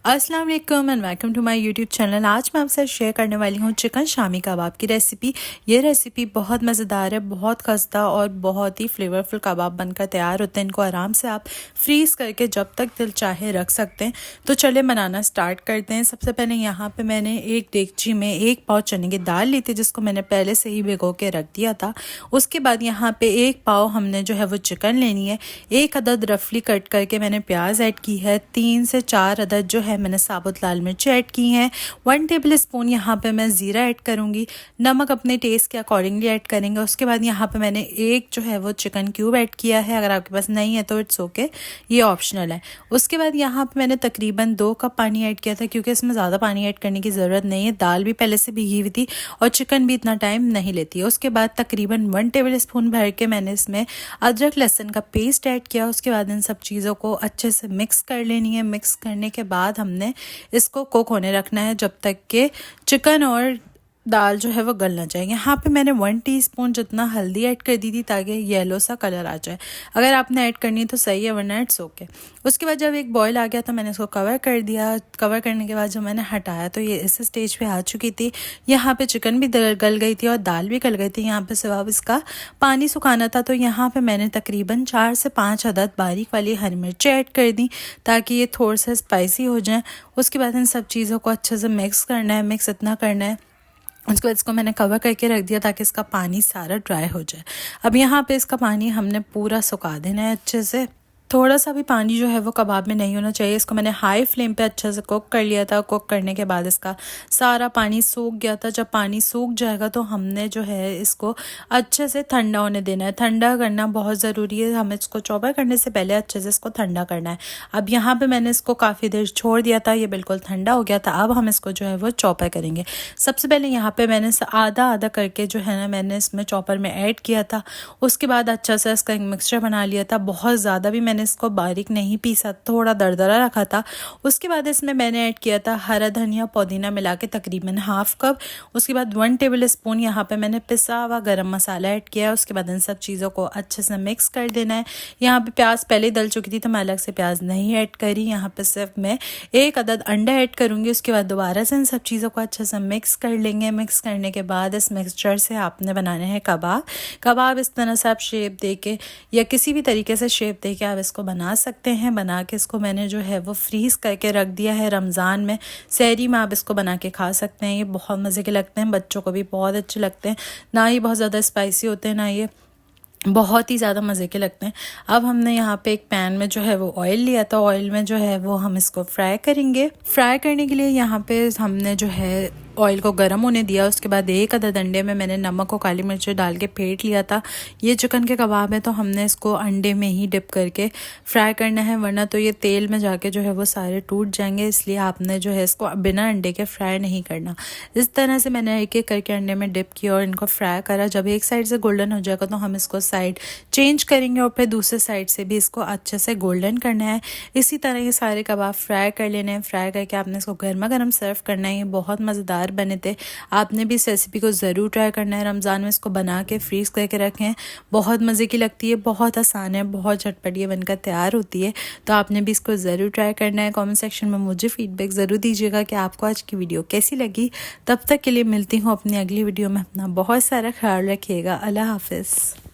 अस्सलाम वालेकुम and welcome to my YouTube channel. आज मैं आपसे शेयर करने वाली हूँ चिकन शामी कबाब की रेसिपी। ये रेसिपी बहुत मज़ेदार है, बहुत खस्ता और बहुत ही फ्लेवरफुल कबाब बनकर तैयार होते हैं। इनको आराम से आप फ्रीज़ करके जब तक दिल चाहे रख सकते हैं। तो चले बनाना स्टार्ट करते हैं। सबसे पहले यहाँ पर मैंने एक देगची में 1 पाव चने की दाल ली थी, जिसको मैंने पहले से ही भिगो के रख दिया था। उसके बाद यहाँ पर 1 पाव हमने जो है वो चिकन लेनी है। 1 अदद रफली कट करके मैंने प्याज ऐड की है। 3 से 4 अदद जो है मैंने साबुत लाल मिर्च ऐड की हैं। 1 टेबल स्पून यहाँ पे मैं ज़ीरा ऐड करूँगी। नमक अपने टेस्ट के अकॉर्डिंगली ऐड करेंगे। उसके बाद यहाँ पे मैंने एक जो है वो चिकन क्यूब ऐड किया है। अगर आपके पास नहीं है तो इट्स ओके, ये ऑप्शनल है। उसके बाद यहाँ पे मैंने तकरीबन 2 कप पानी ऐड किया था, क्योंकि इसमें ज़्यादा पानी ऐड करने की ज़रूरत नहीं है। दाल भी पहले से भिगी हुई थी और चिकन भी इतना टाइम नहीं लेती है। उसके बाद तकरीबन 1 टेबल स्पून भर के मैंने इसमें अदरक लहसुन का पेस्ट ऐड किया। उसके बाद इन सब चीज़ों को अच्छे से मिक्स कर लेनी है। मिक्स करने के बाद हमने इसको कुक होने रखना है जब तक कि चिकन और दाल जो है वो गल ना जाए। यहाँ पे मैंने 1 टीस्पून जितना हल्दी ऐड कर दी थी, ताकि येलो सा कलर आ जाए। अगर आपने ऐड करनी है तो सही है, वरना इट्स ओके। उसके बाद जब एक बॉयल आ गया तो मैंने इसको कवर कर दिया। कवर करने के बाद जब मैंने हटाया तो ये इस स्टेज पे आ चुकी थी। यहाँ पे चिकन भी गल गई थी और दाल भी गल गई थी। यहाँ पे सिर्फ इसका पानी सुखाना था। तो यहाँ पे मैंने तकरीबन 4 से 5 अदद बारीक वाली हरी मिर्च ऐड कर दी, ताकि ये थोड़ा सा स्पाइसी हो जाए। उसके बाद इन सब चीज़ों को अच्छे से मिक्स करना है। मिक्स इतना करना है, उसके बाद इसको मैंने कवर करके रख दिया ताकि इसका पानी सारा ड्राई हो जाए। अब यहाँ पे इसका पानी हमने पूरा सुखा देना है अच्छे से। थोड़ा सा भी पानी जो है वो कबाब में नहीं होना चाहिए। इसको मैंने हाई फ्लेम पे अच्छे से कुक कर लिया था। कुक करने के बाद इसका सारा पानी सूख गया था। जब पानी सूख जाएगा तो हमने जो है इसको अच्छे से ठंडा होने देना है। ठंडा करना बहुत ज़रूरी है। हमें इसको चॉपर करने से पहले अच्छे से इसको ठंडा करना है। अब यहाँ पे मैंने इसको काफ़ी देर छोड़ दिया था, ये बिल्कुल ठंडा हो गया था। अब हम इसको जो है वो चॉपर करेंगे। सबसे पहले यहाँ पर मैंने आधा आधा करके जो है ना मैंने इसमें चॉपर में ऐड किया था। उसके बाद अच्छा सा इसका एक मिक्सचर बना लिया था। बहुत ज़्यादा भी मैंने इसको बारीक नहीं पीसा, थोड़ा दरदरा रखा था। उसके बाद इसमें मैंने ऐड किया था हरा धनिया पुदीना मिला के तकरीबन ½ कप। उसके बाद 1 टेबल स्पून यहाँ पे मैंने पिसा हुआ गरम मसाला ऐड किया। उसके बाद इन सब चीज़ों को अच्छे से मिक्स कर देना है। यहाँ पे प्याज पहले डल चुकी थी तो मैं अलग से प्याज नहीं ऐड करी। यहाँ पे सिर्फ मैं 1 अदद अंडा ऐड करूँगी। उसके बाद दोबारा से इन सब चीज़ों को अच्छे से मिक्स कर लेंगे। मिक्स करने के बाद इस मिक्सचर से आपने बनाने हैं कबाब। कबाब इस तरह से आप शेप दे के या किसी भी तरीके से शेप दे के आप इसको बना सकते हैं। बना के इसको मैंने जो है वो फ्रीज़ करके रख दिया है। रमज़ान में सहरी में आप इसको बना के खा सकते हैं। ये बहुत मज़े के लगते हैं, बच्चों को भी बहुत अच्छे लगते हैं। ना ही बहुत ज़्यादा स्पाइसी होते हैं, ना ये बहुत ही ज़्यादा मज़े के लगते हैं। अब हमने यहाँ पे एक पैन में जो है वो ऑयल लिया था। ऑयल में जो है वो हम इसको फ्राई करेंगे। फ्राई करने के लिए यहाँ पे हमने जो है ऑयल को गर्म होने दिया। उसके बाद 1 अदद अंडे में मैंने नमक और काली मिर्च डाल के फेंट लिया था। ये चिकन के कबाब है तो हमने इसको अंडे में ही डिप करके फ्राई करना है, वरना तो ये तेल में जाके जो है वो सारे टूट जाएंगे। इसलिए आपने जो है इसको बिना अंडे के फ्राई नहीं करना। इस तरह से मैंने एक एक करके अंडे में डिप किया और इनको फ्राई करा। जब एक साइड से गोल्डन हो जाएगा तो हम इसको साइड चेंज करेंगे और फिर दूसरे साइड से भी इसको अच्छे से गोल्डन करना है। इसी तरह ये सारे कबाब फ्राई कर लेने हैं। फ्राई करके आपने इसको गर्मा गर्म सर्व करना है। ये बहुत मज़ेदार बने थे। आपने भी इस रेसिपी को ज़रूर ट्राई करना है। रमज़ान में इसको बना के फ्रीज़ करके रखें, बहुत मज़े की लगती है, बहुत आसान है, बहुत झटपट ये बनकर तैयार होती है। तो आपने भी इसको ज़रूर ट्राई करना है। कमेंट सेक्शन में मुझे फीडबैक ज़रूर दीजिएगा कि आपको आज की वीडियो कैसी लगी। तब तक के लिए मिलती हूँ अपनी अगली वीडियो में। अपना बहुत सारा ख्याल रखिएगा। अल्लाह हाफ़िज़।